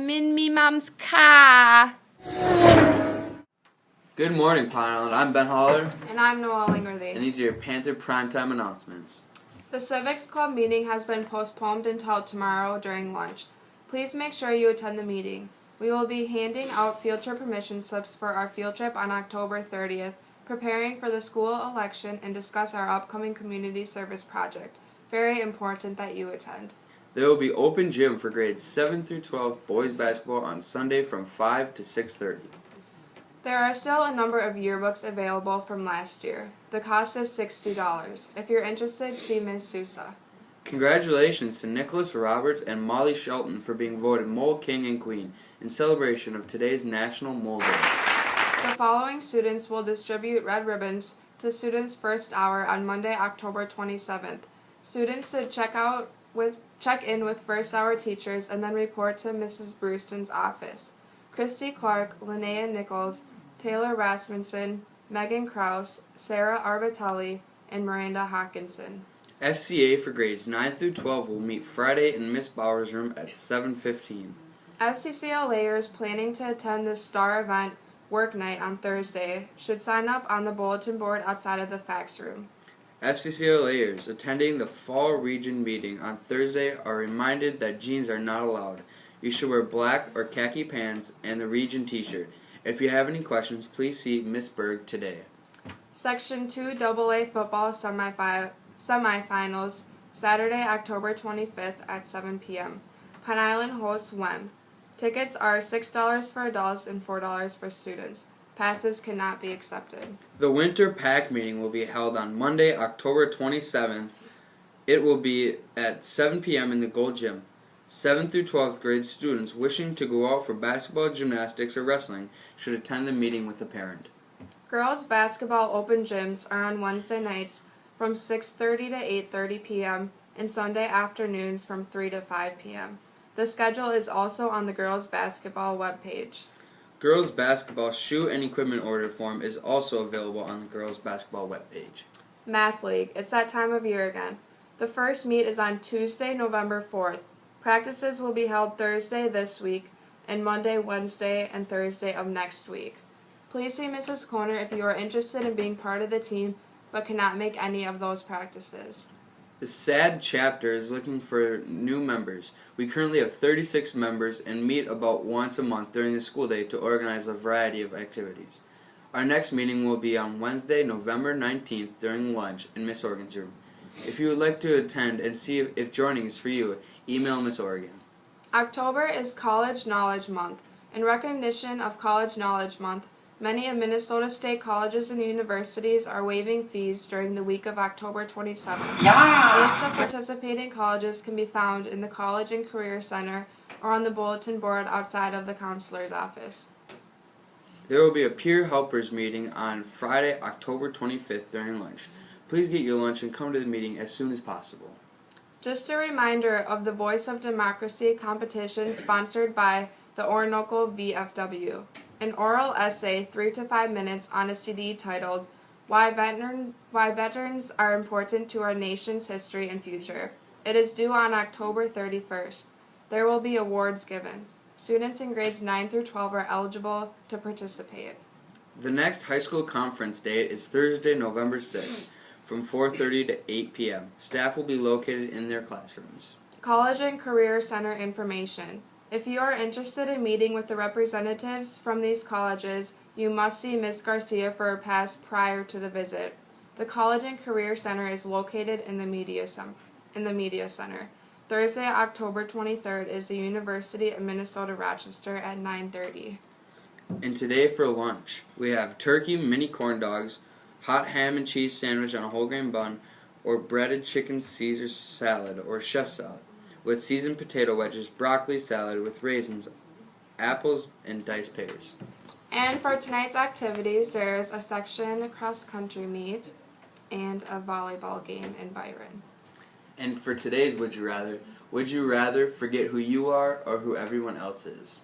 I'm in me mom's car. Good morning, Pine Island. I'm Ben Holler. And I'm Noelle Lingerthy. And these are your Panther Primetime announcements. The Civics Club meeting has been postponed until tomorrow during lunch. Please make sure you attend the meeting. We will be handing out field trip permission slips for our field trip on October 30th, preparing for the school election, and discuss our upcoming community service project. Very important that you attend. There will be open gym for grades 7 through 12 boys basketball on Sunday from 5 to 6:30. There are still a number of yearbooks available from last year. The cost is $60. If you're interested, see Ms. Sousa. Congratulations to Nicholas Roberts and Molly Shelton for being voted Mole King and Queen in celebration of today's National Mole Day. The following students will distribute red ribbons to students' first hour on Monday, October 27th. Students should check in with first hour teachers and then report to Mrs. Brewston's office. Christy Clark, Linnea Nichols, Taylor Rasmussen, Megan Kraus, Sarah Arbitelli, and Miranda Hawkinson. FCA for grades 9 through 12 will meet Friday in Miss Bauer's room at 7:15. FCCLAers planning to attend the STAR event work night on Thursday should sign up on the bulletin board outside of the fax room. FCCLAers attending the Fall Region meeting on Thursday are reminded that jeans are not allowed. You should wear black or khaki pants and the Region t-shirt. If you have any questions, please see Miss Berg today. Section 2 AA football semifinals, Saturday, October 25th at 7 p.m. Pine Island hosts WEM. Tickets are $6 for adults and $4 for students. Passes cannot be accepted. The Winter Pack meeting will be held on Monday, October 27th. It will be at 7 p.m. in the Gold Gym. 7th through 12th grade students wishing to go out for basketball, gymnastics, or wrestling should attend the meeting with a parent. Girls basketball open gyms are on Wednesday nights from 6:30 to 8:30 p.m. and Sunday afternoons from 3 to 5 p.m. The schedule is also on the girls basketball webpage. Girls basketball shoe and equipment order form is also available on the girls basketball webpage. Math League. It's that time of year again. The first meet is on Tuesday, November 4th. Practices will be held Thursday this week and Monday, Wednesday, and Thursday of next week. Please see Mrs. Koner if you are interested in being part of the team but cannot make any of those practices. The SAD chapter is looking for new members. We currently have 36 members and meet about once a month during the school day to organize a variety of activities. Our next meeting will be on Wednesday, November 19th during lunch in Miss Oregon's room. If you would like to attend and see if joining is for you, email Miss Oregon. October is College Knowledge Month. In recognition of College Knowledge Month, many of Minnesota State colleges and universities are waiving fees during the week of October 27th. Yes! Lists of participating colleges can be found in the College and Career Center or on the bulletin board outside of the counselor's office. There will be a peer helpers meeting on Friday, October 25th during lunch. Please get your lunch and come to the meeting as soon as possible. Just a reminder of the Voice of Democracy competition sponsored by the Orinoco VFW. An oral essay, 3 to 5 minutes, on a CD titled Why Veterans Are Important to Our Nation's History and Future. It is due on October 31st. There will be awards given. Students in grades 9 through 12 are eligible to participate. The next high school conference date is Thursday, November 6th from 4:30 to 8 p.m. Staff will be located in their classrooms. College and Career Center information. If you are interested in meeting with the representatives from these colleges, you must see Ms. Garcia for a pass prior to the visit. The College and Career Center is located in the Media Center. Thursday, October 23rd is the University of Minnesota Rochester at 9:30. And today for lunch, we have turkey mini corn dogs, hot ham and cheese sandwich on a whole grain bun, or breaded chicken Caesar salad or chef salad, with seasoned potato wedges, broccoli salad with raisins, apples, and diced pears. And for tonight's activities, there's a section cross-country meet and a volleyball game in Byron. And for today's Would You Rather forget who you are or who everyone else is?